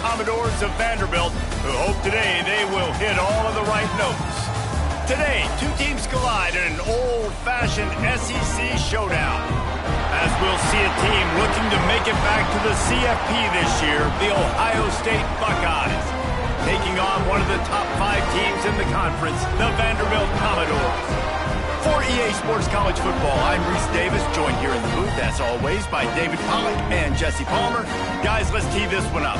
Commodores of Vanderbilt, who hope today they will hit all of the right notes. Today, two teams collide in an old-fashioned SEC showdown. As we'll see a team looking to make it back to the CFP this year, the Ohio State Buckeyes, taking on one of the top 5 teams in the conference, the Vanderbilt Commodores. For EA Sports College Football, I'm Reese Davis, joined here in the booth, as always, by David Pollack and Jesse Palmer. Guys, let's tee this one up.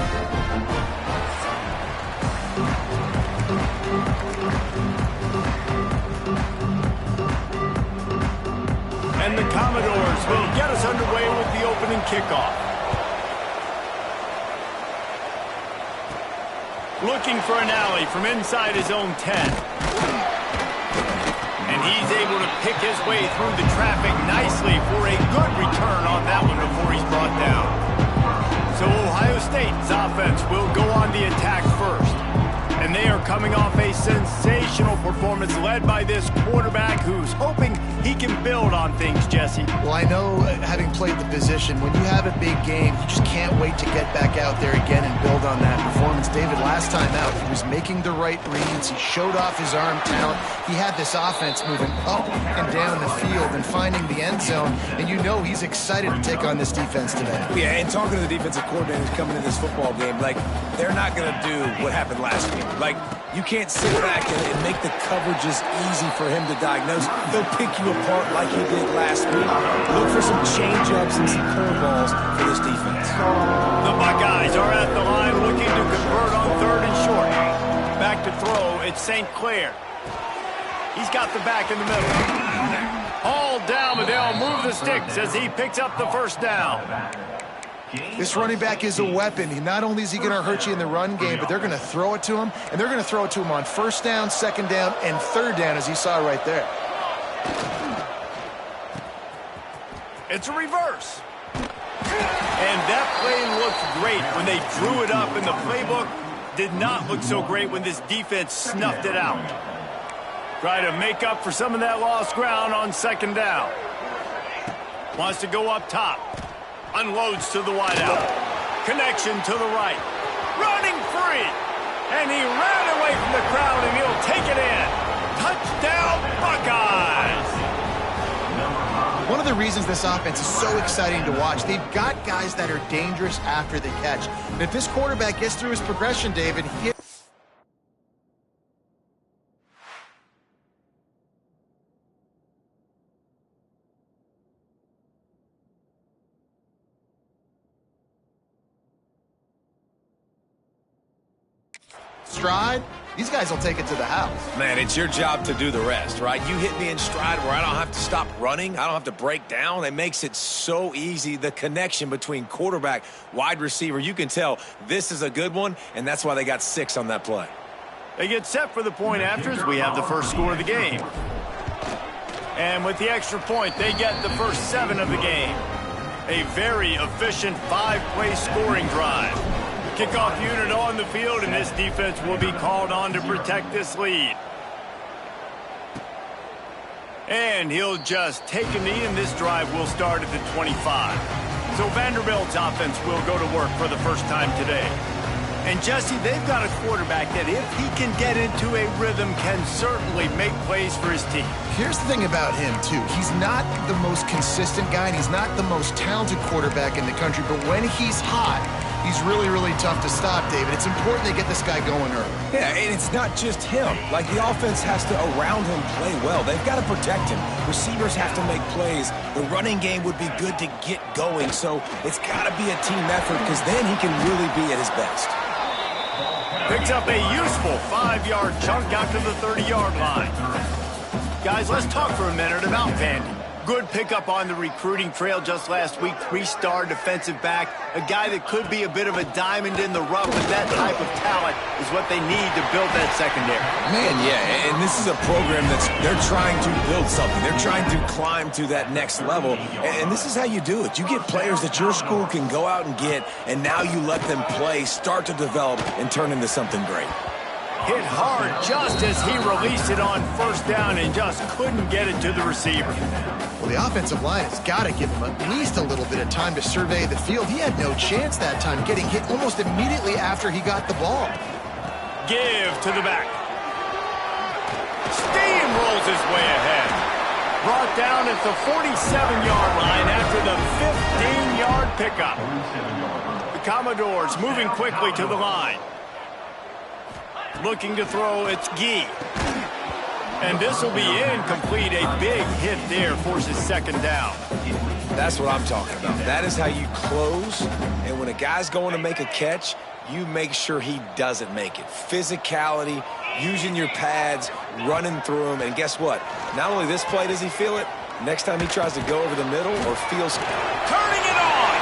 And the Commodores will get us underway with the opening kickoff. Looking for an alley from inside his own 10. And he's able to pick his way through the traffic nicely for a good return on that one before he's brought down. So Ohio State's offense will go on the attack first. And they are coming off a sensational performance led by this quarterback who's hoping he can build on things, Jesse. Well, I know, having played the position, when you have a big game, you just can't wait to get back out there again and build on that performance. David, last time out, he was making the right reads. He showed off his arm talent. He had this offense moving up and down the field and finding the end zone. And you know he's excited to take on this defense today. Yeah, and talking to the defensive coordinators coming into this football game, like, they're not going to do what happened last week. Like, you can't sit back and make the coverages easy for him to diagnose. They'll pick you apart like he did last week. Look for some change-ups and some curveballs for this defense. The Buckeyes are at the line looking to convert on 3rd and short. Back to throw, it's St. Clair. He's got the back in the middle. All down, but they'll move the sticks as he picks up the first down. This running back is a weapon. Not only is he going to hurt you in the run game, but they're going to throw it to him, and they're going to throw it to him on 1st down, 2nd down, and 3rd down, as you saw right there. It's a reverse. And that play looked great when they drew it up, and the playbook did not look so great when this defense snuffed it out. Try to make up for some of that lost ground on 2nd down. Wants to go up top. Unloads to the wideout. Connection to the right. Running free. And he ran away from the crowd, and he'll take it in. Touchdown, Buckeyes! One of the reasons this offense is so exciting to watch, they've got guys that are dangerous after the catch. And if this quarterback gets through his progression, David, stride, these guys will take it to the house. Man, it's your job to do the rest, right? You hit me in stride where I don't have to stop running. I don't have to break down. It makes it so easy. The connection between quarterback, wide receiver, you can tell this is a good one, and that's why they got 6 on that play. They get set for the point after as we have the first score of the game. And with the extra point, they get the first 7 of the game. A very efficient 5-play scoring drive. Kickoff unit on the field, and this defense will be called on to protect this lead. And he'll just take a knee, and this drive will start at the 25. So Vanderbilt's offense will go to work for the first time today. And Jesse, they've got a quarterback that if he can get into a rhythm can certainly make plays for his team. Here's the thing about him, too. He's not the most consistent guy, and he's not the most talented quarterback in the country, but when he's hot, he's really, really tough to stop, David. It's important they get this guy going early. Yeah, and it's not just him. Like, the offense has to, around him, play well. They've got to protect him. Receivers have to make plays. The running game would be good to get going, so it's got to be a team effort because then he can really be at his best. Picks up a useful 5-yard chunk out to the 30-yard line. Guys, let's talk for a minute about Vandy. Good pickup on the recruiting trail just last week. 3-star defensive back. A guy that could be a bit of a diamond in the rough, but that type of talent is what they need to build that secondary. Man, yeah, and this is a program they're trying to build something. They're trying to climb to that next level, and this is how you do it. You get players that your school can go out and get, and now you let them play, start to develop, and turn into something great. hit hard just as he released it on first down and just couldn't get it to the receiver. Well, the offensive line has got to give him at least a little bit of time to survey the field. He had no chance that time, getting hit almost immediately after he got the ball. Give to the back. Steamrolls his way ahead. Brought down at the 47-yard line after the 15-yard pickup. The Commodores moving quickly to the line. Looking to throw, it's Gee. And this will be incomplete. A big hit there forces second down. That's what I'm talking about. That is how you close. And when a guy's going to make a catch, you make sure he doesn't make it. Physicality, using your pads, running through them. And guess what? Not only this play does he feel it, next time he tries to go over the middle or feels... Turning it on!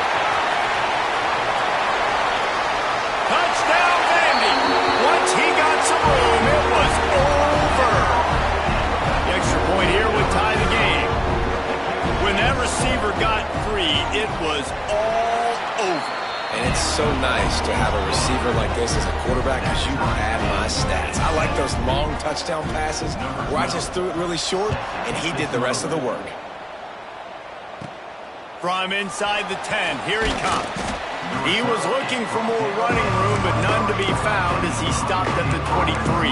Touchdown, Vandy! Once he got some room, it was over. The extra point here would tie the game. When that receiver got free, it was all over. And it's so nice to have a receiver like this as a quarterback because you pad my stats. I like those long touchdown passes where I just threw it really short and he did the rest of the work. From inside the 10, here he comes. He was looking for more running room, but none to be found as he stopped at the 23.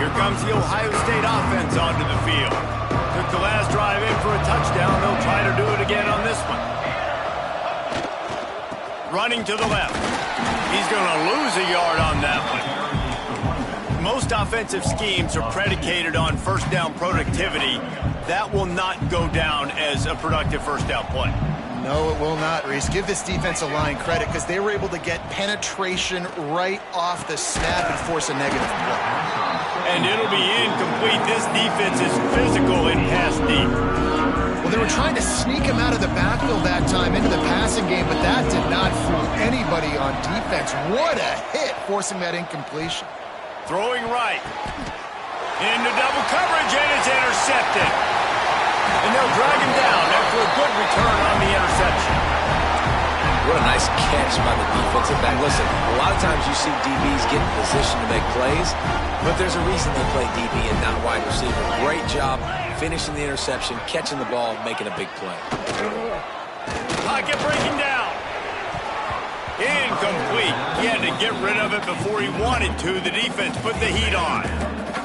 Here comes the Ohio State offense onto the field. Took the last drive in for a touchdown. They'll try to do it again on this one. Running to the left. He's going to lose a yard on that one. Most offensive schemes are predicated on first down productivity. That will not go down as a productive first down play. No, it will not, Reese. Give this defensive line credit because they were able to get penetration right off the snap and force a negative play. And it'll be incomplete. This defense is physical in pass deep. Well, they were trying to sneak him out of the backfield that time into the passing game, but that did not fool anybody on defense. What a hit, forcing that incompletion. Throwing right. Into double coverage, and it's intercepted. And they'll drag him down after a good return on the interception. What a nice catch by the defensive back. Listen, a lot of times you see DBs get in position to make plays, but there's a reason they play DB and not wide receiver. Great job finishing the interception, catching the ball, making a big play. Pocket breaking down. Incomplete. He had to get rid of it before he wanted to. The defense put the heat on.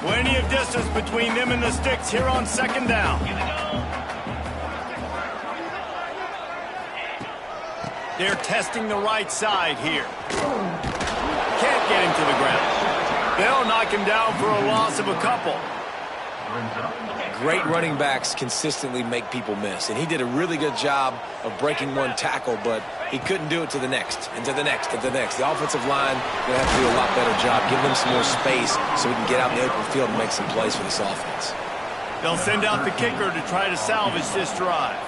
Plenty of distance between them and the sticks here on second down. They're testing the right side here. Can't get him to the ground. They'll knock him down for a loss of a couple. Great running backs consistently make people miss, and he did a really good job of breaking one tackle, but he couldn't do it to the next, and to the next, and to the next. The offensive line will have to do a lot better job, give them some more space so we can get out in the open field and make some plays for this offense. They'll send out the kicker to try to salvage this drive.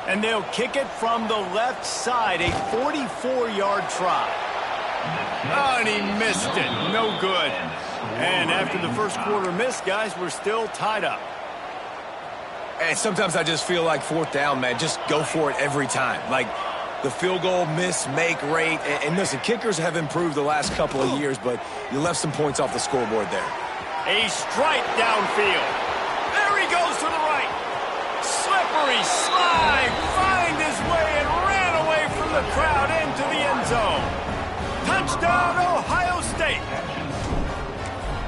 And they'll kick it from the left side, a 44-yard try. Oh, and he missed it. No good. And after the first quarter miss, guys, we're still tied up. And sometimes I just feel like fourth down, man, just go for it every time. Like the field goal miss, make rate. And listen, kickers have improved the last couple of years, but you left some points off the scoreboard there. A strike downfield. There he goes to the right. Slippery slide, find his way and ran away from the crowd into the end zone. Touchdown, Ohio State.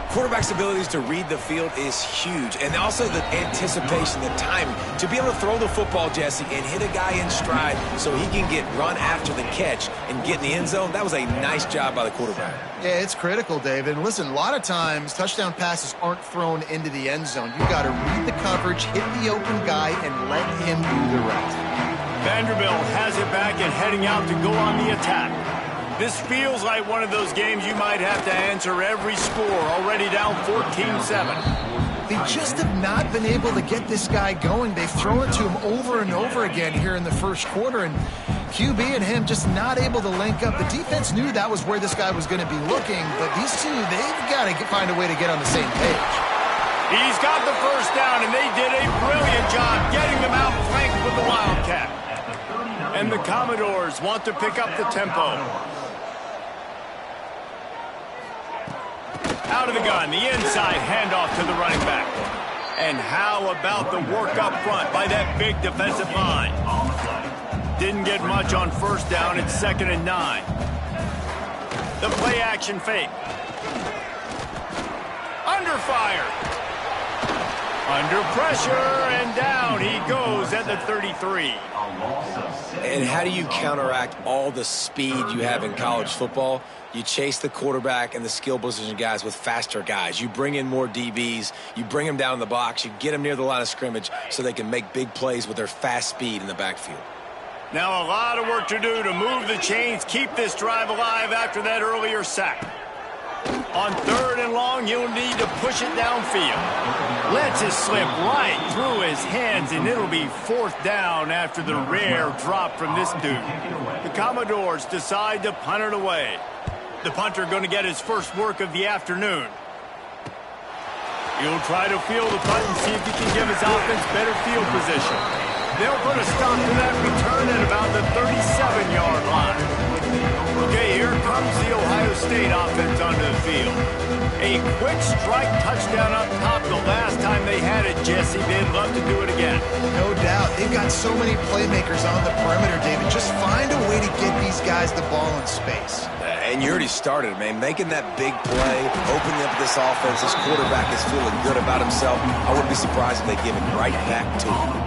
Quarterback's abilities to read the field is huge, and also the anticipation, the timing. To be able to throw the football, Jesse, and hit a guy in stride so he can get run after the catch and get in the end zone, that was a nice job by the quarterback. Yeah, it's critical, David. And listen, a lot of times touchdown passes aren't thrown into the end zone. You've got to read the coverage, hit the open guy, and let him do the rest. Vanderbilt has it back and heading out to go on the attack. This feels like one of those games you might have to answer every score, already down 14-7. They just have not been able to get this guy going. They've thrown it to him over and over again here in the first quarter, and QB and him just not able to link up. The defense knew that was where this guy was going to be looking, but these two, they've got to find a way to get on the same page. He's got the first down, and they did a brilliant job getting them out flanked with the Wildcat. And the Commodores want to pick up the tempo. Out of the gun, the inside handoff to the running back. And how about the work up front by that big defensive line? Didn't get much on first down. It's 2nd and 9. The play action fake. Under fire. Under pressure, and down he goes at the 33. And how do you counteract all the speed you have in college football? You chase the quarterback and the skill position guys with faster guys. You bring in more DBs. You bring them down in the box. You get them near the line of scrimmage so they can make big plays with their fast speed in the backfield. Now a lot of work to do to move the chains, keep this drive alive after that earlier sack. On 3rd and long, you'll need to push it downfield. Lets it slip right through his hands, and it'll be 4th down after the rare drop from this dude. The Commodores decide to punt it away. The punter going to get his first work of the afternoon. He'll try to field the punt and see if he can give his offense better field position. They'll put a stop to that return at about the 37-yard line. Okay, here comes the Ohio State offense onto the field. A quick strike touchdown up top the last time they had it, Jesse. They'd love to do it again. No doubt. They've got so many playmakers on the perimeter, David. Just find a way to get these guys the ball in space. And you already started, man. Making that big play, opening up this offense. This quarterback is feeling good about himself. I wouldn't be surprised if they give it right back to him.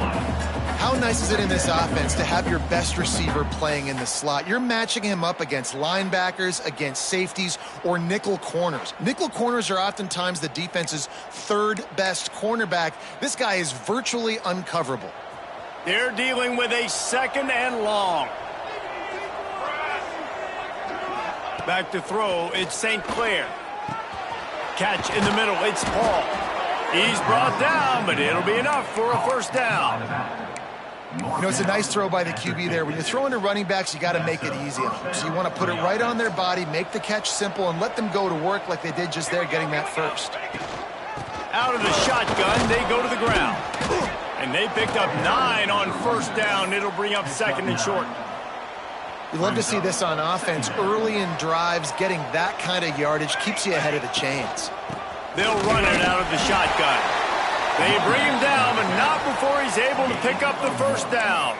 How nice is it in this offense to have your best receiver playing in the slot? You're matching him up against linebackers, against safeties, or nickel corners. Nickel corners are oftentimes the defense's 3rd best cornerback. This guy is virtually uncoverable. They're dealing with a 2nd and long. Back to throw, it's St. Clair. Catch in the middle, it's Paul. He's brought down, but it'll be enough for a 1st down. You know, it's a nice throw by the QB there. When you're throwing to running backs, you got to make it easy on them. So you want to put it right on their body, make the catch simple, and let them go to work like they did just there, getting that first. Out of the shotgun, they go to the ground. And they picked up 9 on 1st down. It'll bring up 2nd and short. You love to see this on offense. Early in drives, getting that kind of yardage keeps you ahead of the chains. They'll run it out of the shotgun. They bring him down, but not before he's able to pick up the 1st down.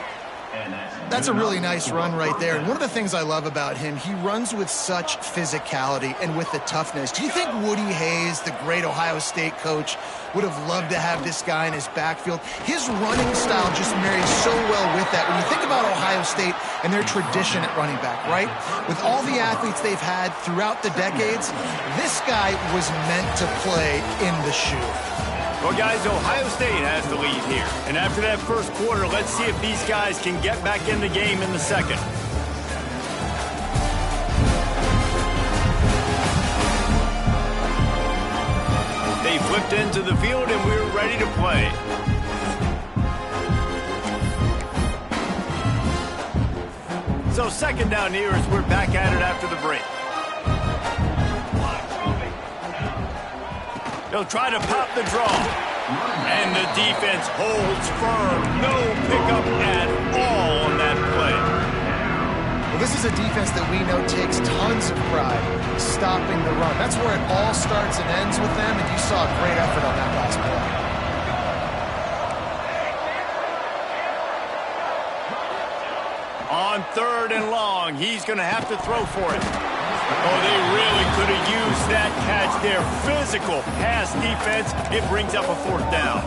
That's a really nice run right there. And one of the things I love about him, he runs with such physicality and with the toughness. Do you think Woody Hayes, the great Ohio State coach, would have loved to have this guy in his backfield? His running style just marries so well with that. When you think about Ohio State and their tradition at running back, right? With all the athletes they've had throughout the decades, this guy was meant to play in the shoe. Well, guys, Ohio State has the lead here. And after that 1st quarter, let's see if these guys can get back in the game in the 2nd. They flipped into the field, and we're ready to play. So 2nd down here as we're back at it after the break. They'll try to pop the draw. And the defense holds firm. No pickup at all on that play. Well, this is a defense that we know takes tons of pride stopping the run. That's where it all starts and ends with them, and you saw a great effort on that last play. On 3rd and long, he's going to have to throw for it. Oh, they really could have used that catch there. Physical pass defense. It brings up a 4th down.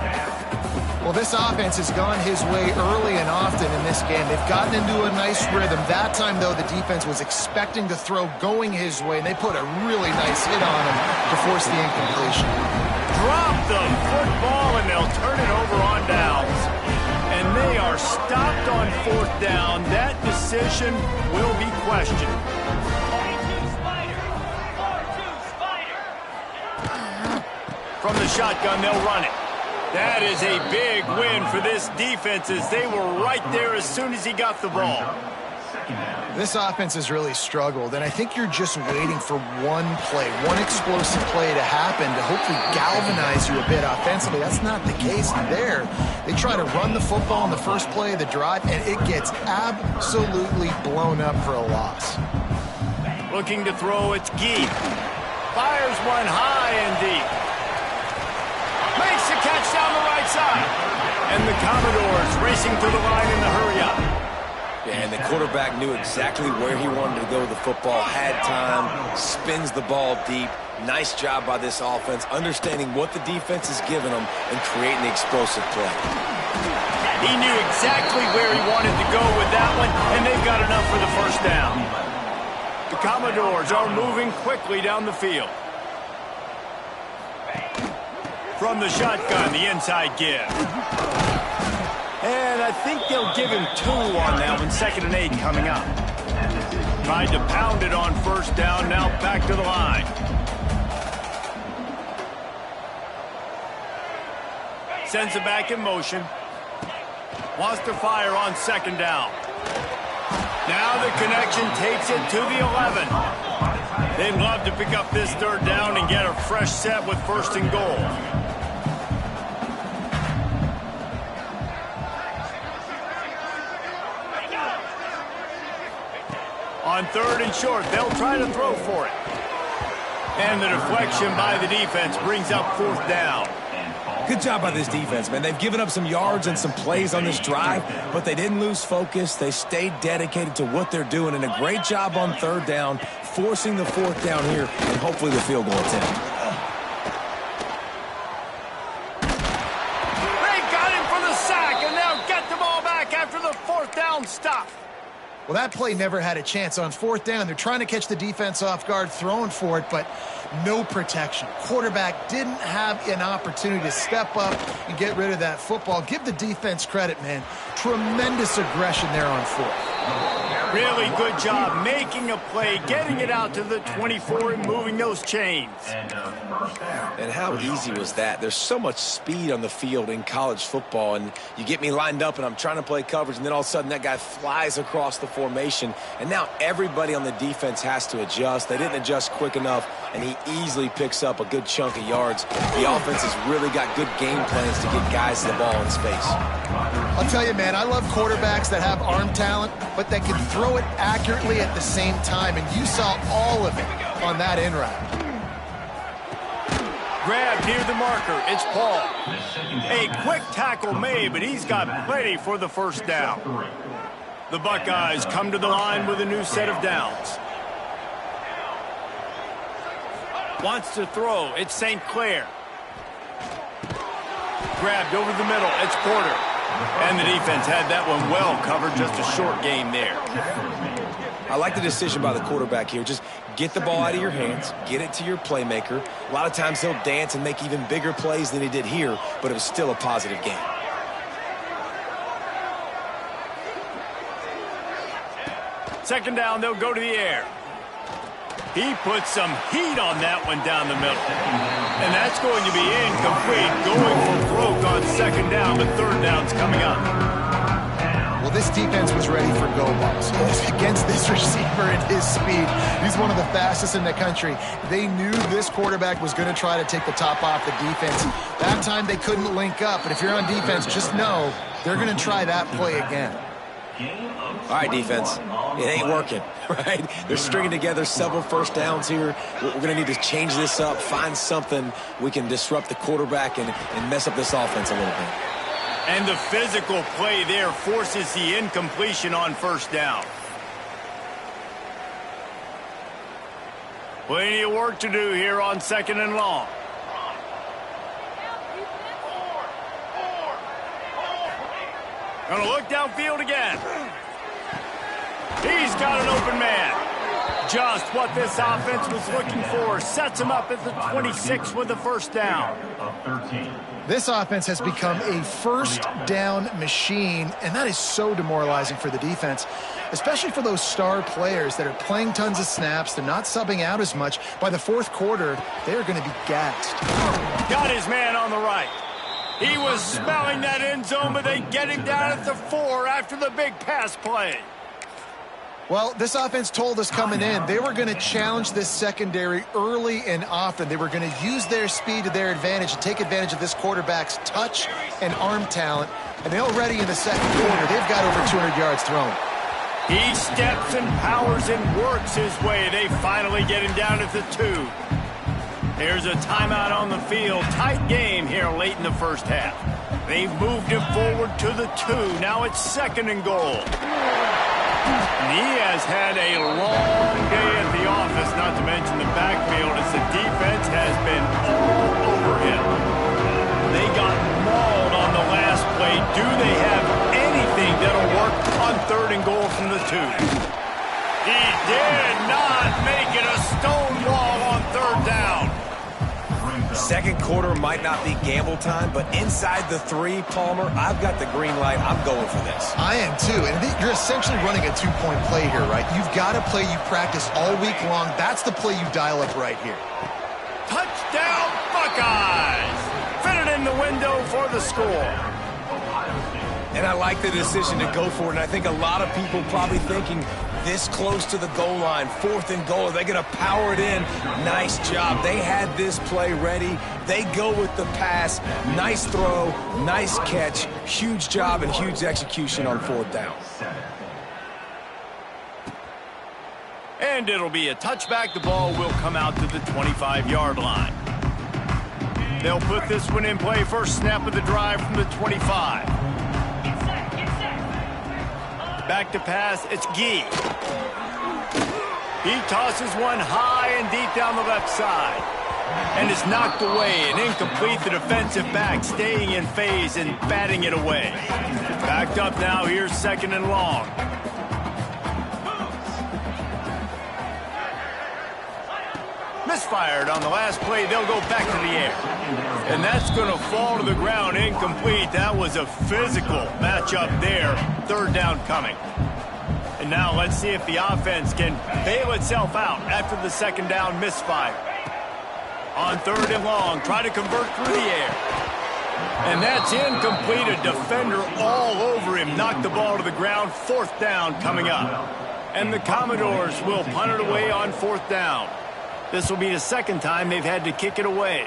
Well, this offense has gone his way early and often in this game. They've gotten into a nice rhythm. That time, though, the defense was expecting to throw going his way, and they put a really nice hit on him to force the incompletion. Drop the football, and they'll turn it over on downs. And they are stopped on 4th down. That decision will be questioned. From the shotgun, they'll run it. That is a big win for this defense as they were right there as soon as he got the ball. This offense has really struggled, and I think you're just waiting for one play, one explosive play to happen to hopefully galvanize you a bit offensively. That's not the case there. They try to run the football in the first play of the drive, and it gets absolutely blown up for a loss. Looking to throw, it's Gee. Fires one high and deep. Makes the catch down the right side. And the Commodores racing through the line in the hurry-up. Yeah, and the quarterback knew exactly where he wanted to go with the football, had time, spins the ball deep. Nice job by this offense, understanding what the defense is giving them and creating the explosive play. He knew exactly where he wanted to go with that one, and they've got enough for the first down. The Commodores are moving quickly down the field. From the shotgun, the inside give. And I think they'll give him 2 on that one. 2nd and 8 coming up. Tried to pound it on first down, now back to the line. Sends it back in motion. Wants to fire on 2nd down. Now the connection takes it to the 11. They'd love to pick up this 3rd down and get a fresh set with 1st and goal. On 3rd and short, they'll try to throw for it. And the deflection by the defense brings up 4th down. Good job by this defense, man. They've given up some yards and some plays on this drive, but they didn't lose focus. They stayed dedicated to what they're doing, and a great job on 3rd down, forcing the 4th down here, and hopefully the field goal attempt. They got him for the sack, and they'll get the ball back after the 4th down stop. Well, that play never had a chance. On 4th down, they're trying to catch the defense off guard, throwing for it, but no protection. Quarterback didn't have an opportunity to step up and get rid of that football. Give the defense credit, man. Tremendous aggression there on 4th. Really good job making a play, getting it out to the 24 and moving those chains. And how easy was that? There's so much speed on the field in college football, and you get me lined up and I'm trying to play coverage, and then all of a sudden that guy flies across the formation, and now everybody on the defense has to adjust. They didn't adjust quick enough, and he easily picks up a good chunk of yards. The offense has really got good game plans to get guys the ball in space. I'll tell you, man, I love quarterbacks that have arm talent, but that can throw it accurately at the same time, and you saw all of it on that in route. Grab near the marker. It's Paul. A quick tackle made, but he's got plenty for the 1st down. The Buckeyes come to the line with a new set of downs. Wants to throw. It's St. Clair. Grabbed over the middle. It's Porter. And the defense had that one well covered. Just a short game there. I like the decision by the quarterback here. Just get the ball out of your hands, get it to your playmaker. A lot of times he'll dance and make even bigger plays than he did here, but it was still a positive game. Second down, they'll go to the air. He puts some heat on that one down the middle. And that's going to be incomplete, going for broke on 2nd down, but 3rd down's coming up. Well, this defense was ready for go balls. Against this receiver at his speed, he's one of the fastest in the country. They knew this quarterback was going to try to take the top off the defense. That time they couldn't link up, but if you're on defense, just know they're going to try that play again. All right, defense, it ain't working, right? They're stringing together several 1st downs here. We're going to need to change this up, find something we can disrupt the quarterback and mess up this offense a little bit. And the physical play there forces the incompletion on 1st down. Plenty of work to do here on 2nd and long. Gonna look downfield again. He's got an open man. Just what this offense was looking for. Sets him up at the 26 with the 1st down. This offense has become a 1st down machine, and that is so demoralizing for the defense, especially for those star players that are playing tons of snaps. They're not subbing out as much. By the 4th quarter, they're going to be gassed. Got his man on the right. He was smelling that end zone, but they get him down at the 4 after the big pass play. Well, this offense told us coming in they were going to challenge this secondary early and often. They were going to use their speed to their advantage and take advantage of this quarterback's touch and arm talent. And already in the 2nd quarter, they've got over 200 yards thrown. He steps and powers and works his way. They finally get him down at the 2. Here's a timeout on the field. Tight game here late in the first half. They've moved it forward to the 2. Now it's 2nd and goal. And he has had a long day at the office, not to mention the backfield, as the defense has been all over him. They got mauled on the last play. Do they have anything that'll work on 3rd and goal from the 2? He did not make it a stone wall on 3rd down. Second quarter might not be gamble time, but inside the 3, Palmer, I've got the green light. I'm going for this. I am too, and you're essentially running a 2-point play here, right? You've got a play you practice all week long. That's the play you dial up right here. Touchdown, Buckeyes! Fit it in the window for the score. And I like the decision to go for it, and I think a lot of people probably thinking this close to the goal line, 4th and goal, are they going to power it in? Nice job. They had this play ready. They go with the pass. Nice throw, nice catch, huge job and huge execution on 4th down. And it'll be a touchback. The ball will come out to the 25-yard line. They'll put this one in play. First snap of the drive from the 25. Back to pass, it's Gee. He tosses one high and deep down the left side. And it's knocked away and incomplete. The defensive back staying in phase and batting it away. Backed up now, here's 2nd and long. Misfired on the last play, they'll go back to the air. And that's going to fall to the ground, incomplete. That was a physical matchup there. 3rd down coming. And now let's see if the offense can bail itself out after the 2nd down misfire. On 3rd and long, try to convert through the air. And that's incomplete. A defender all over him. Knocked the ball to the ground. 4th down coming up. And the Commodores will punt it away on 4th down. This will be the 2nd time they've had to kick it away.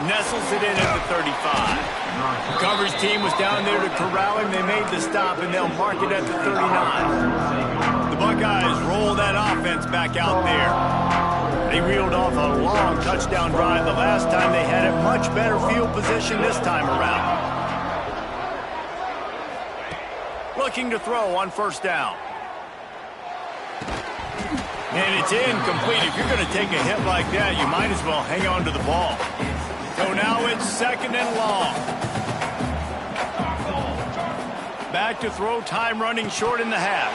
Nestles it in at the 35. The coverage team was down there to corral him. They made the stop, and they'll mark it at the 39. The Buckeyes roll that offense back out there. They reeled off a long touchdown drive the last time. They had a much better field position this time around. Looking to throw on 1st down. And it's incomplete. If you're going to take a hit like that, you might as well hang on to the ball. So now it's 2nd and long. Back to throw, time running short in the half.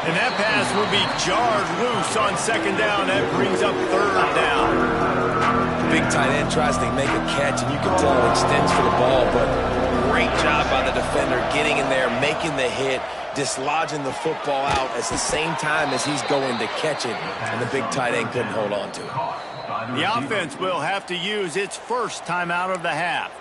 And that pass will be jarred loose on 2nd down. That brings up 3rd down. Big tight end tries to make a catch, and you can tell it extends for the ball, but great job by the defender getting in there, making the hit, dislodging the football out at the same time as he's going to catch it, and the big tight end couldn't hold on to it. The offense will have to use its first timeout of the half.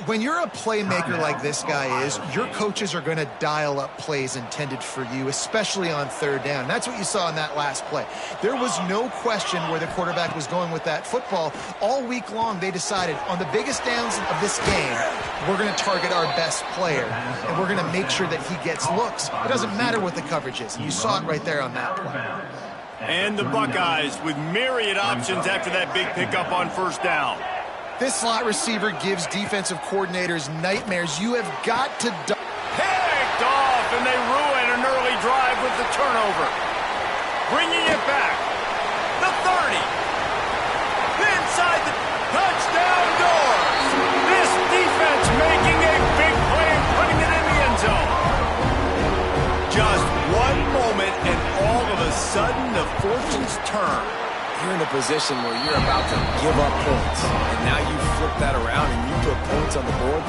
When you're a playmaker like this guy is, your coaches are going to dial up plays intended for you, especially on 3rd down. That's what you saw in that last play. There was no question where the quarterback was going with that football. All week long, they decided on the biggest downs of this game, we're going to target our best player, and we're going to make sure that he gets looks. It doesn't matter what the coverage is. You saw it right there on that play. And the Buckeyes with myriad options after that big pickup on 1st down. This slot receiver gives defensive coordinators nightmares. You have got to... Picked off, and they ruin an early drive with the turnover. Bringing it back. The 30. Inside the touchdown doors. This defense making a big play and putting it in the end zone. Just one moment, and all of a sudden, the fortunes turn. You're in a position where you're about to give up points, and now you flip that around and you put points on the board.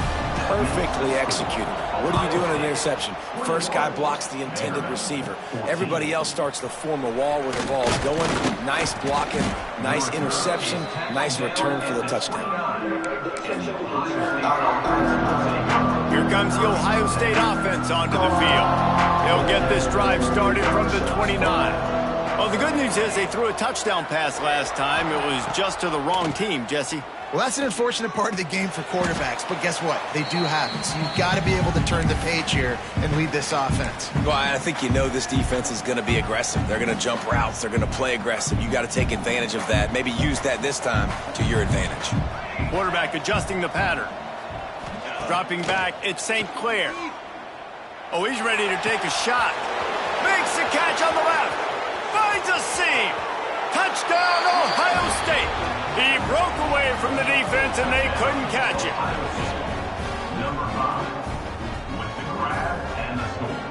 Perfectly executed. What do you do in an interception? First guy blocks the intended receiver. Everybody else starts to form a wall where the ball's going. Nice blocking, nice interception, nice return for the touchdown. Here comes the Ohio State offense onto the field. They'll get this drive started from the 29. A Well, the good news is they threw a touchdown pass last time. It was just to the wrong team, Jesse. Well, that's an unfortunate part of the game for quarterbacks, but guess what? They do happen. So you've got to be able to turn the page here and lead this offense. Well, I think you know this defense is going to be aggressive. They're going to jump routes. They're going to play aggressive. You got to take advantage of that. Maybe use that this time to your advantage. Quarterback adjusting the pattern. Dropping back, it's St. Clair. Oh, he's ready to take a shot. Makes the catch on the left. Finds a seam. Touchdown, Ohio State. He broke away from the defense, and they couldn't catch him. Number 5, with the grab and the score.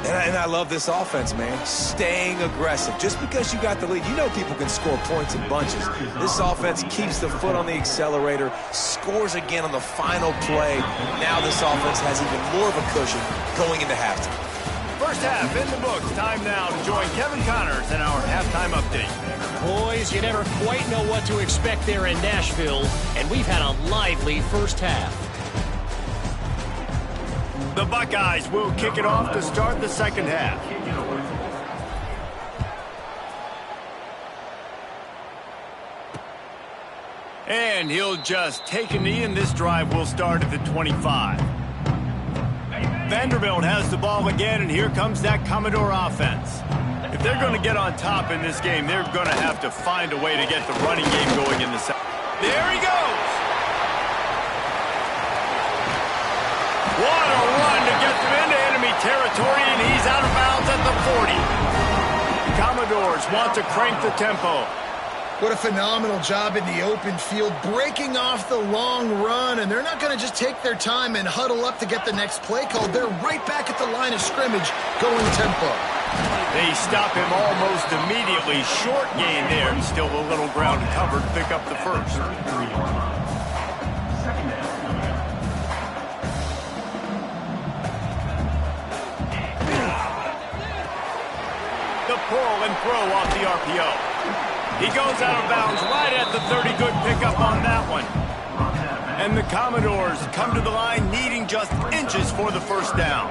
And I love this offense, man. Staying aggressive. Just because you got the lead, you know people can score points in bunches. This offense keeps the foot on the accelerator, scores again on the final play. Now this offense has even more of a cushion going into halftime. First half in the books. Time now to join Kevin Connors in our halftime update. Boys, you never quite know what to expect there in Nashville, and we've had a lively first half. The Buckeyes will kick it off to start the second half. And he'll just take a knee, and this drive will start at the 25. Vanderbilt has the ball again, and here comes that Commodore offense. If they're going to get on top in this game, they're going to have to find a way to get the running game going in the second. There he goes! What a run to get them into enemy territory, and he's out of bounds at the 40. The Commodores want to crank the tempo. What a phenomenal job in the open field, breaking off the long run, and they're not going to just take their time and huddle up to get the next play called. They're right back at the line of scrimmage, going tempo. They stop him almost immediately. Short gain there. Still a little ground to cover to pick up the first. The pull and throw off the RPO. He goes out of bounds right at the 30. Good pickup on that one. And the Commodores come to the line needing just inches for the first down.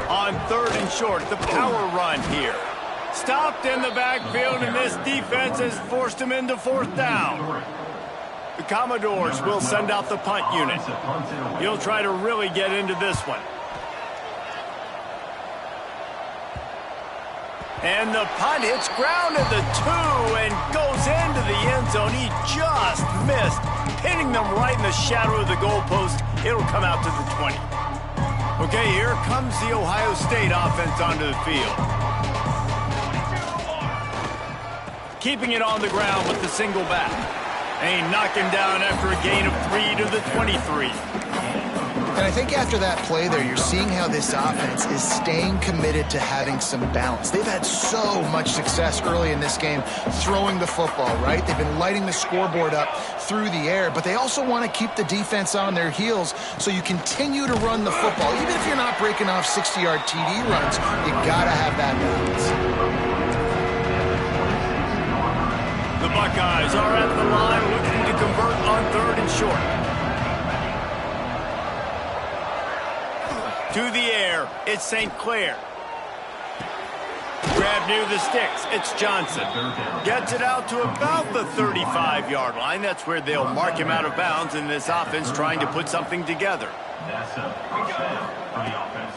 On third and short, the power run here. Stopped in the backfield, and this defense has forced him into fourth down. The Commodores will send out the punt unit. He'll try to really get into this one. And the punt hits ground at the 2 and goes into the end zone. He just missed, hitting them right in the shadow of the goalpost. It'll come out to the 20. Okay, here comes the Ohio State offense onto the field. Keeping it on the ground with the single back. And he knocked him down after a gain of 3 to the 23. And I think after that play there, you're seeing how this offense is staying committed to having some balance. They've had so much success early in this game throwing the football, right? They've been lighting the scoreboard up through the air, but they also want to keep the defense on their heels so you continue to run the football. Even if you're not breaking off 60-yard TD runs, you got to have that balance. The Buckeyes are at the line looking to convert on third and short. To the air, it's St. Clair. Grab near the sticks, it's Johnson. Gets it out to about the 35-yard line. That's where they'll mark him out of bounds in this offense trying to put something together.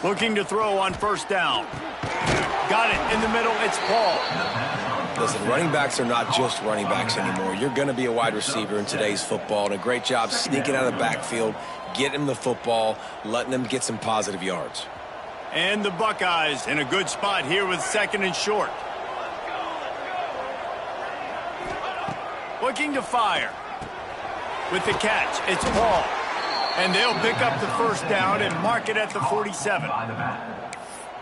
Looking to throw on first down. Got it in the middle, it's Paul. Listen, running backs are not just running backs anymore. You're going to be a wide receiver in today's football, and a great job sneaking out of the backfield, getting him the football, letting him get some positive yards. And the Buckeyes in a good spot here with second and short. Looking to fire. With the catch, it's Paul. And they'll pick up the first down and mark it at the 47.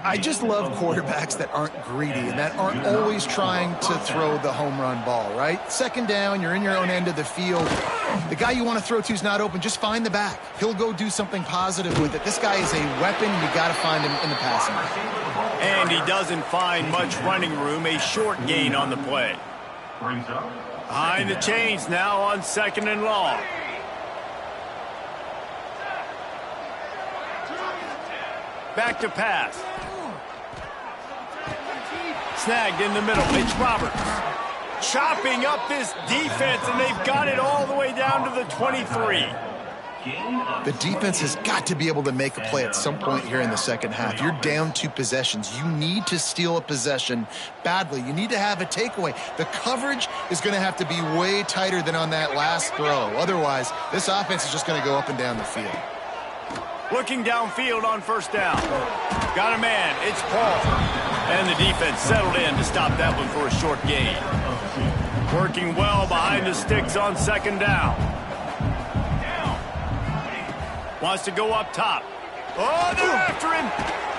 I just love quarterbacks that aren't greedy and that aren't always trying to throw the home run ball, right? Second down, you're in your own end of the field. The guy you want to throw to is not open. Just find the back. He'll go do something positive with it. This guy is a weapon. You got to find him in the passing game. And he doesn't find much running room. A short gain on the play. Brings up Behind the chains now on 2nd and long. Back to pass. Snagged in the middle. It's Roberts. Chopping up this defense, and they've got it all the way down to the 23. The defense has got to be able to make a play at some point here in the second half. You're down 2 possessions. You need to steal a possession badly. You need to have a takeaway. The coverage is going to have to be way tighter than on that last throw. Otherwise, this offense is just going to go up and down the field. Looking downfield on 1st down. Got a man. It's Paul. And the defense settled in to stop that one for a short gain. Working well behind the sticks on 2nd down. Wants to go up top. Oh, they're after him.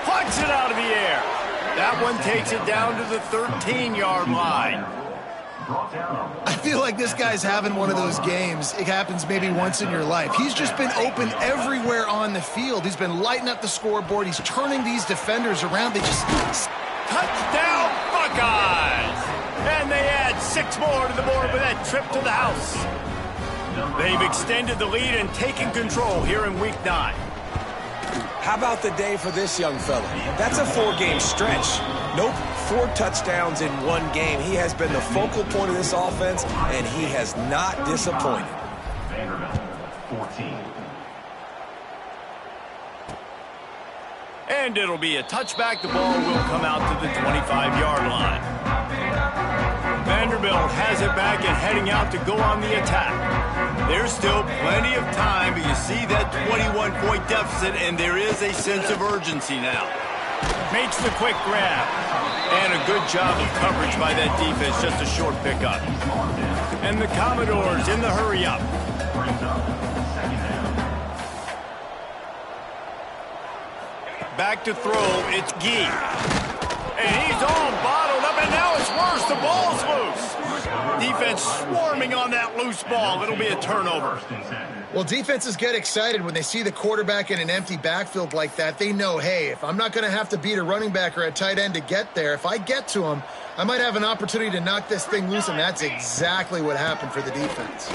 Plucks it out of the air. That one takes it down to the 13-yard line. I feel like this guy's having one of those games. It happens maybe once in your life. He's just been open everywhere on the field. He's been lighting up the scoreboard. He's turning these defenders around. They just... Touchdown, Buckeyes! And they add 6 more to the board with that trip to the house. They've extended the lead and taken control here in Week 9. How about the day for this young fella? That's a 4-game stretch. Nope, 4 touchdowns in 1 game. He has been the focal point of this offense, and he has not disappointed. Vanderbilt, 14. And it'll be a touchback. The ball will come out to the 25-yard line. Vanderbilt has it back and heading out to go on the attack. There's still plenty of time, but you see that 21-point deficit, and there is a sense of urgency now. Makes the quick grab. And a good job of coverage by that defense, just a short pickup. And the Commodores in the hurry-up. Back to throw, it's Gee. And he's all bottled up, and now it's worse. The ball's loose. Defense swarming on that loose ball. It'll be a turnover. Well, defenses get excited when they see the quarterback in an empty backfield like that. They know, hey, if I'm not going to have to beat a running back or a tight end to get there, if I get to him, I might have an opportunity to knock this thing loose, and that's exactly what happened for the defense.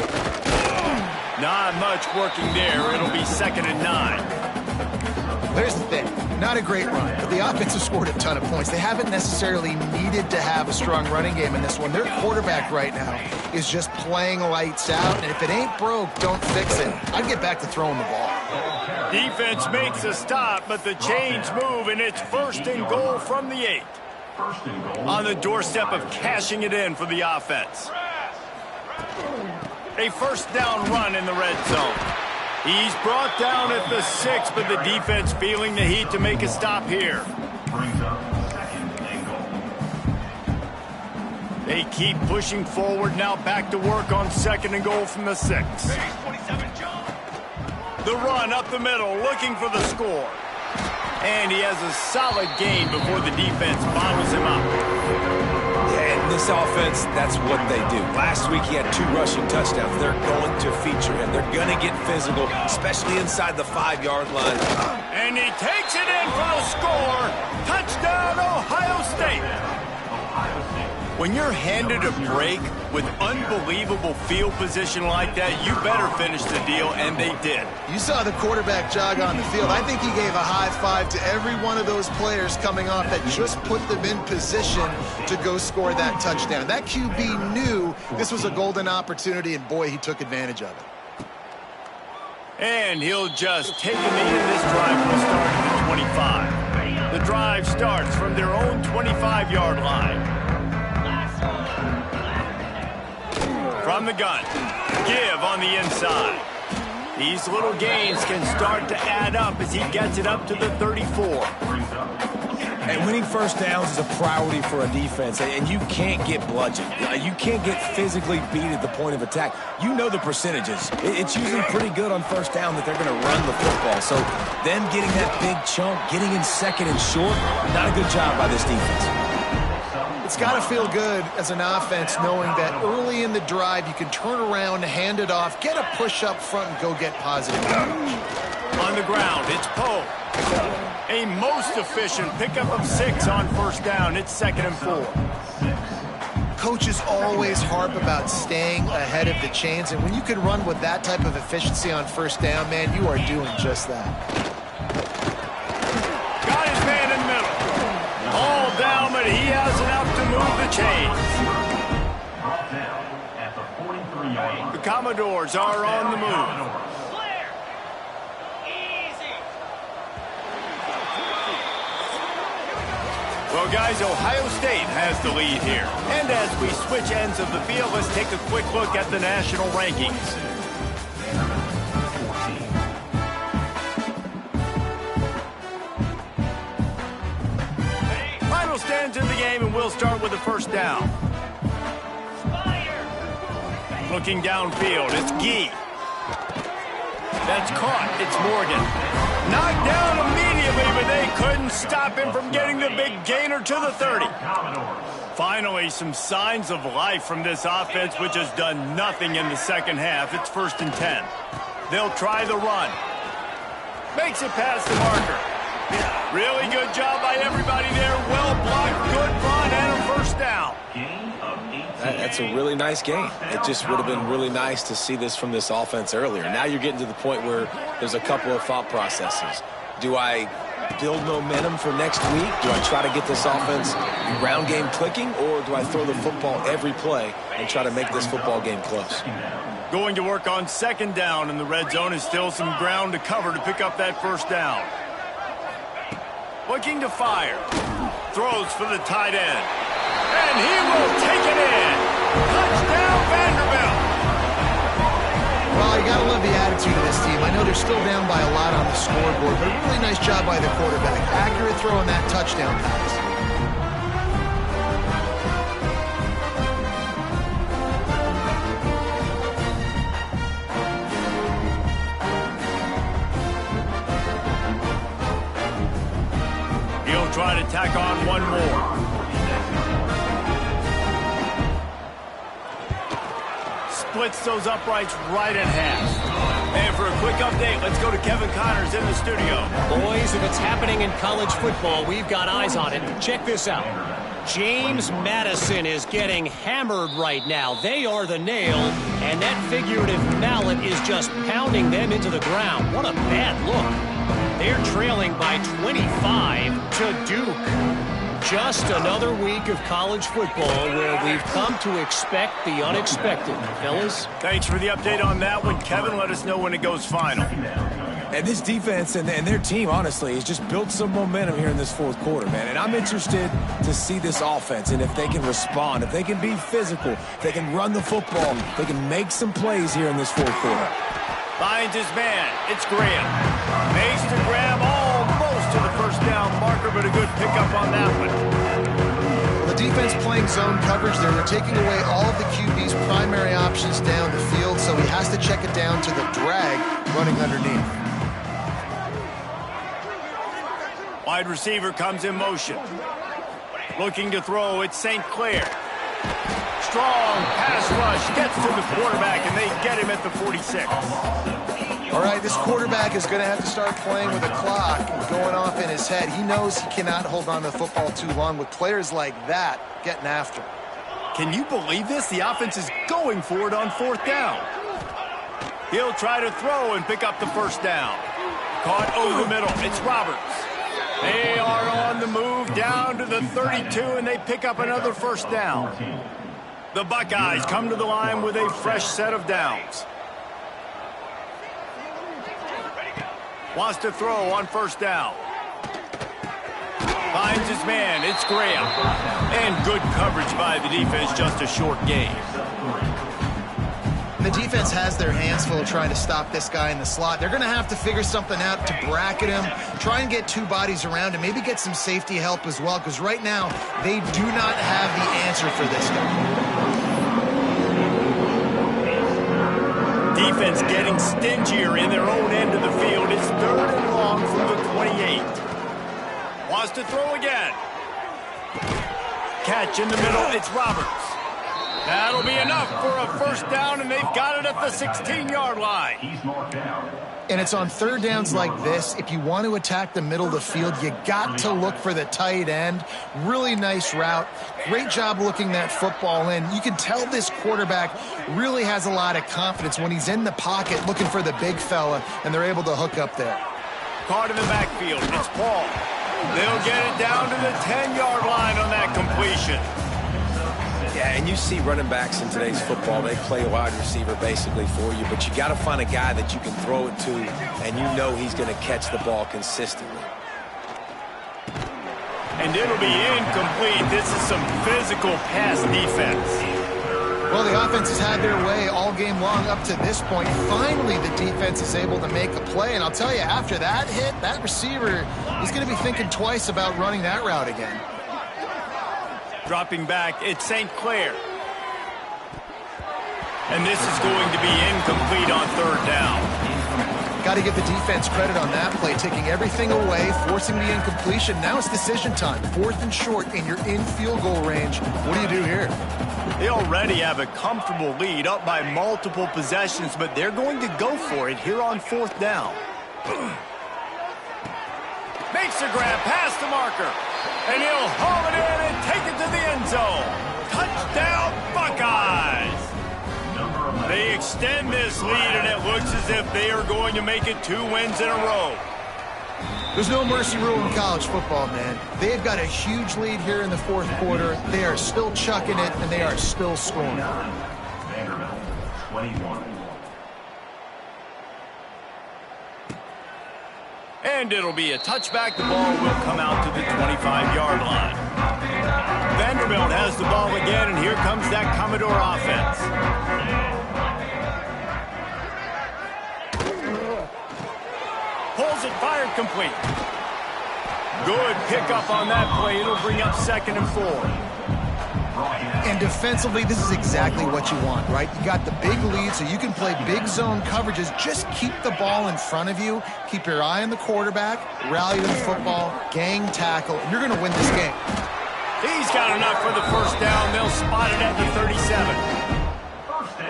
Not much working there. It'll be 2nd and 9. Here's the thing. Not a great run, but the offense has scored a ton of points. They haven't necessarily needed to have a strong running game in this one. Their quarterback right now is just playing lights out, and if it ain't broke, don't fix it. I'd get back to throwing the ball. Defense makes a stop, but the chains move, and it's 1st and goal from the 8. On the doorstep of cashing it in for the offense. A 1st down run in the red zone. He's brought down at the 6, but the defense feeling the heat to make a stop here. They keep pushing forward, now back to work on 2nd and goal from the 6. The run up the middle, looking for the score. And he has a solid gain before the defense bottles him up. Yeah, and this offense, that's what they do. Last week he had 2 rushing touchdowns. They're going to feature him. They're going to get physical, especially inside the 5-yard line. And he takes it in for the score. Touchdown, Ohio State. When you're handed a break with unbelievable field position like that, you better finish the deal, and they did. You saw the quarterback jog on the field. I think he gave a high five to every one of those players coming off that just put them in position to go score that touchdown. That QB knew this was a golden opportunity, and boy, he took advantage of it. And he'll just take a knee, and this drive will start at the 25. The drive starts from their own 25-yard line. From the gun, give on the inside. These little gains can start to add up as he gets it up to the 34. And winning 1st downs is a priority for a defense, and you can't get bludgeoned. You can't get physically beat at the point of attack. You know the percentages. It's usually pretty good on 1st down that they're going to run the football. So them getting that big chunk, getting in 2nd and short, not a good job by this defense. It's got to feel good as an offense knowing that early in the drive you can turn around, hand it off, get a push up front, and go get positive coverage. On the ground, it's Poe. A most efficient pickup of 6 on 1st down. It's 2nd and 4. Coaches always harp about staying ahead of the chains, and when you can run with that type of efficiency on first down, man, you are doing just that. Got his man in the middle. All down, but he has enough to move the chains. The Commodores are on the move. Well, guys, Ohio State has the lead here. And as we switch ends of the field, let's take a quick look at the national rankings. Final stands in the game, and we'll start with the first down. Looking downfield, it's Gee. That's caught. It's Morgan. Knocked down immediately, but they couldn't stop him from getting the big gainer to the 30. Finally, some signs of life from this offense, which has done nothing in the second half. It's 1st and 10. They'll try the run. Makes it past the marker. Really good job by everybody there. Well blocked, good run, and a first down. That's a really nice game. It just would have been really nice to see this from this offense earlier. Now you're getting to the point where there's a couple of thought processes. Do I build momentum for next week? Do I try to get this offense ground game clicking, or do I throw the football every play and try to make this football game close? Going to work on 2nd down, and the red zone is still some ground to cover to pick up that first down. Looking to fire. Throws for the tight end. And he will take it in. Touchdown, Vanderbilt. Well, you got to love the attitude of this team. I know they're still down by a lot on the scoreboard, but a really nice job by the quarterback. Accurate throw on that touchdown pass. He'll try to tack on one more. Splits those uprights right in half. And for a quick update, let's go to Kevin Connors in the studio. Boys, if it's happening in college football, we've got eyes on it. Check this out. James Madison is getting hammered right now. They are the nail, and that figurative mallet is just pounding them into the ground. What a bad look. They're trailing by 25 to Duke. Just another week of college football where we've come to expect the unexpected. Fellas? Thanks for the update on that one, Kevin. Let us know when it goes final. And this defense and their team, honestly, has just built some momentum here in this 4th quarter, man. And I'm interested to see this offense and if they can respond, if they can be physical, if they can run the football, if they can make some plays here in this 4th quarter. Finds his man. It's Graham. Makes the grab almost to the first down marker, but a good pickup on that one. Well, the defense playing zone coverage there. They're taking away all of the QB's primary options down the field, so he has to check it down to the drag running underneath. Wide receiver comes in motion. Looking to throw, it's St. Clair. Strong pass rush, gets to the quarterback, and they get him at the 46. All right, this quarterback is going to have to start playing with a clock going off in his head. He knows he cannot hold on to the football too long with players like that getting after him. Can you believe this? The offense is going for it on 4th down. He'll try to throw and pick up the first down. Caught over the middle. It's Roberts. They are on the move down to the 32, and they pick up another first down. The Buckeyes come to the line with a fresh set of downs. Wants to throw on first down. Finds his man. It's Graham. And good coverage by the defense, just a short gain. The defense has their hands full trying to stop this guy in the slot. They're going to have to figure something out to bracket him, try and get 2 bodies around him, maybe get some safety help as well, because right now they do not have the answer for this guy. Defense getting stingier in their own end of the field. It's 3rd and long from the 28. Wants to throw again. Catch in the middle. It's Roberts. That'll be enough for a first down, and they've got it at the 16-yard line. He's marked down. And it's on third downs like this. If you want to attack the middle of the field, you got to look for the tight end. Really nice route. Great job looking that football in. You can tell this quarterback really has a lot of confidence when he's in the pocket looking for the big fella, and they're able to hook up there. Caught in the backfield. It's Paul. They'll get it down to the 10-yard line on that completion. Yeah, and you see running backs in today's football, they play a wide receiver basically for you, but you got to find a guy that you can throw it to, and you know he's going to catch the ball consistently. And it'll be incomplete. This is some physical pass defense. Well, the offense has had their way all game long up to this point. Finally, the defense is able to make a play, and I'll tell you, after that hit, that receiver is going to be thinking twice about running that route again. Dropping back, it's St. Clair. And this is going to be incomplete on third down. Got to give the defense credit on that play, taking everything away, forcing the incompletion. Now it's decision time. 4th and short, and you're in field goal range. What do you do here? They already have a comfortable lead, up by multiple possessions, but they're going to go for it here on 4th down. Makes the grab past the marker. And he'll haul it in and take it to the end zone. Touchdown, Buckeyes! They extend this lead, and it looks as if they are going to make it 2 wins in a row. There's no mercy rule in college football, man. They've got a huge lead here in the 4th quarter. They are still chucking it, and they are still scoring. Vanderbilt, 21. And it'll be a touchback. The ball will come out to the 25-yard line. Vanderbilt has the ball again, and here comes that Commodore offense. Pulls it, fired, complete. Good pickup on that play. It'll bring up 2nd and 4. And defensively, this is exactly what you want, right? You got the big lead, so you can play big zone coverages. Just keep the ball in front of you. Keep your eye on the quarterback. Rally to the football. Gang tackle. And you're going to win this game. He's got enough for the first down. They'll spot it at the 37.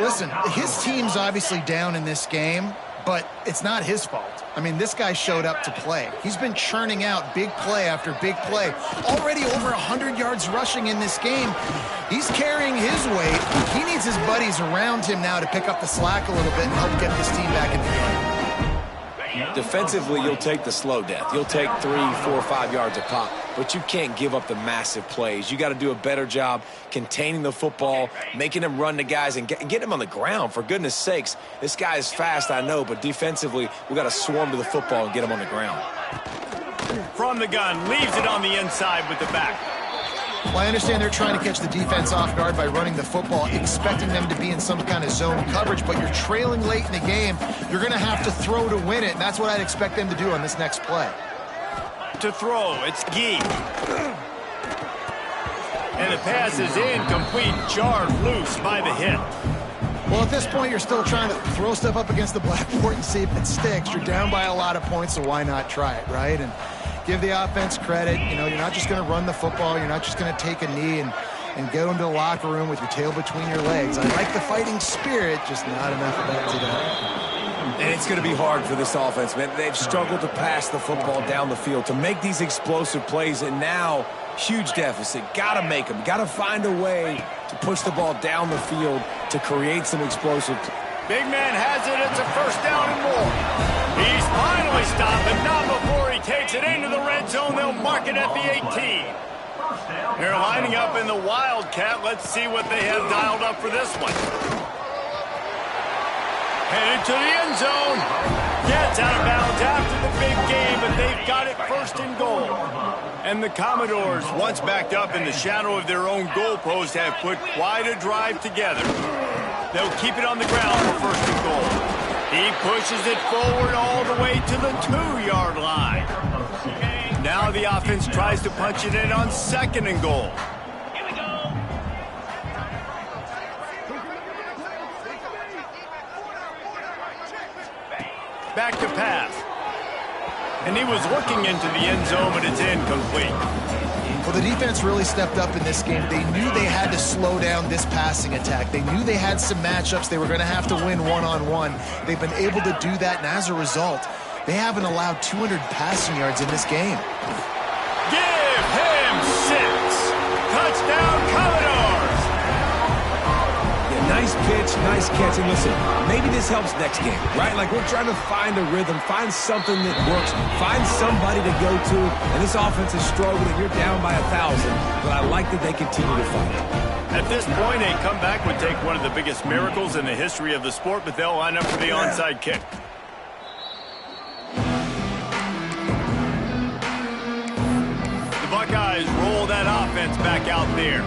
Listen, his team's obviously down in this game, but it's not his fault. I mean, this guy showed up to play. He's been churning out big play after big play. Already over 100 yards rushing in this game. He's carrying his weight. He needs his buddies around him now to pick up the slack a little bit and help get this team back in the game. Defensively, you'll take the slow death. You'll take 3, 4, 5 yards a pop, but you can't give up the massive plays. You got to do a better job containing the football, making him run the guys, and get him on the ground, for goodness sakes. This guy is fast, I know, but defensively, we got to swarm to the football and get him on the ground. From the gun, leaves it on the inside with the back. Well, I understand they're trying to catch the defense off guard by running the football, expecting them to be in some kind of zone coverage, but you're trailing late in the game. You're going to have to throw to win it, and that's what I'd expect them to do on this next play. To throw, it's Gee. And the pass is incomplete, jarred loose by the hit. Well, at this point, you're still trying to throw stuff up against the blackboard and see if it sticks. You're down by a lot of points, so why not try it, right? And give the offense credit. You know, you're not just going to run the football. You're not just going to take a knee and go into the locker room with your tail between your legs. I like the fighting spirit, just not enough of that today. And it's going to be hard for this offense, man. They've struggled to pass the football down the field, to make these explosive plays, and now huge deficit. Got to make them. Got to find a way to push the ball down the field to create some explosive. Big man has it. It's a first down and more. He's finally stopped, but not before he takes it into the red zone. They'll mark it at the 18. They're lining up in the Wildcat. Let's see what they have dialed up for this one. Headed to the end zone. Gets out of bounds after the big game, but they've got it 1st and goal. And the Commodores, once backed up in the shadow of their own goalpost, have put quite a drive together. They'll keep it on the ground for 1st and goal. He pushes it forward all the way to the 2-yard line. Now the offense tries to punch it in on 2nd and goal. Back to pass. And he was looking into the end zone, but it's incomplete. Well, the defense really stepped up in this game. They knew they had to slow down this passing attack. They knew they had some matchups they were going to have to win one-on-one. They've been able to do that, and as a result, they haven't allowed 200 passing yards in this game. Give him 6. Touchdown, Commodores! Yeah, nice pitch, nice catch. And listen, maybe this helps next game, right? Like, we're trying to find a rhythm, find something that works, find somebody to go to. And this offense is struggling. You're down by 1,000, but I like that they continue to fight. At this point, a comeback would take one of the biggest miracles in the history of the sport, but they'll line up for the onside kick. The Buckeyes roll that offense back out there.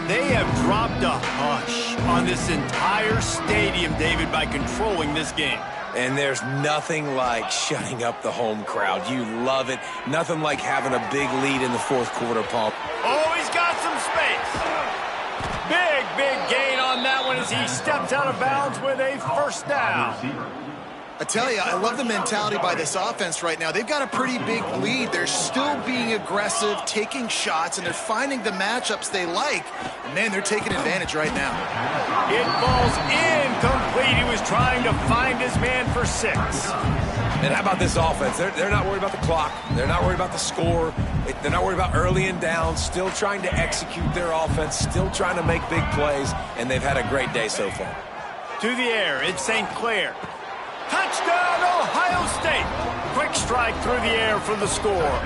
They have dropped a hush on this entire stadium, David, by controlling this game. And there's nothing like shutting up the home crowd. You love it. Nothing like having a big lead in the fourth quarter, Paul. Oh, he's got some space. Big gain on that one as he steps out of bounds with a first down. I tell you, I love the mentality by this offense right now. They've got a pretty big lead. They're still being aggressive, taking shots, and they're finding the matchups they like. And man, they're taking advantage right now. It falls incomplete. He was trying to find his man for 6. And how about this offense? They're not worried about the clock. They're not worried about the score. They're not worried about early and down. Still trying to execute their offense. Still trying to make big plays. And they've had a great day so far. To the air, it's St. Clair. Touchdown, Ohio State. Quick strike through the air for the score.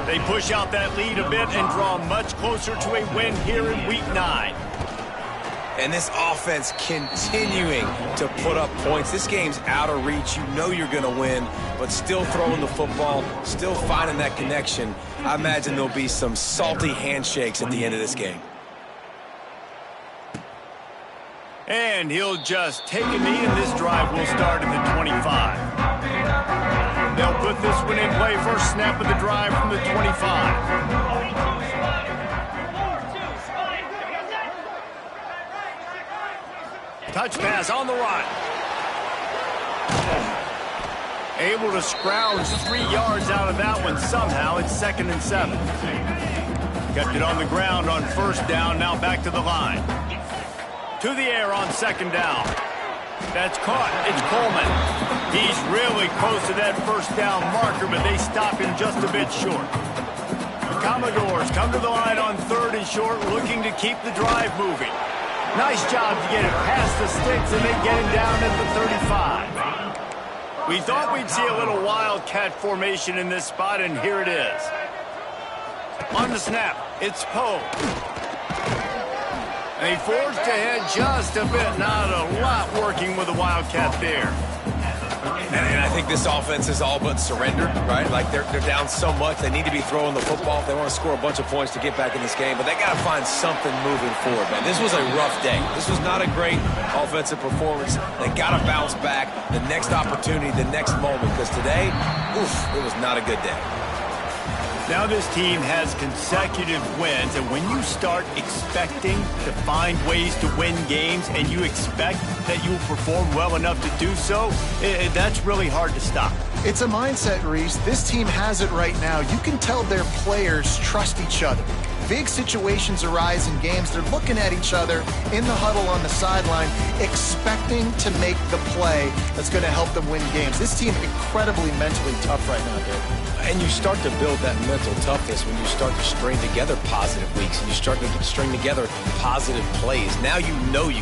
They push out that lead a bit and draw much closer to a win here in Week 9. And this offense continuing to put up points. This game's out of reach. You know you're going to win, but still throwing the football, still finding that connection. I imagine there'll be some salty handshakes at the end of this game. And he'll just take a knee, and this drive will start at the 25. They'll put this one in play. First snap of the drive from the 25. Touch pass on the run. Able to scrounge 3 yards out of that one somehow. It's 2nd and 7. Kept it on the ground on first down. Now back to the line. To the air on 2nd down. That's caught. It's Coleman. He's really close to that first down marker, but they stop him just a bit short. The Commodores come to the line on 3rd and short, looking to keep the drive moving. Nice job to get it past the sticks, and they get him down at the 35. We thought we'd see a little wildcat formation in this spot, and here it is. On the snap, it's Poe. They forged ahead just a bit. Not a lot working with the Wildcat there. And I think this offense is all but surrendered, right? Like, they're down so much. They need to be throwing the football if they want to score a bunch of points to get back in this game. But they got to find something moving forward, man. This was a rough day. This was not a great offensive performance. They got to bounce back the next opportunity, the next moment. Because today, it was not a good day. Now this team has consecutive wins, and when you start expecting to find ways to win games and you expect that you will perform well enough to do so, that's really hard to stop. It's a mindset, Reese. This team has it right now. You can tell their players trust each other. Big situations arise in games. They're looking at each other in the huddle on the sideline, expecting to make the play that's going to help them win games. This team incredibly mentally tough right now, Dave. And you start to build that mental toughness when you start to string together positive weeks and you string together positive plays. Now you know you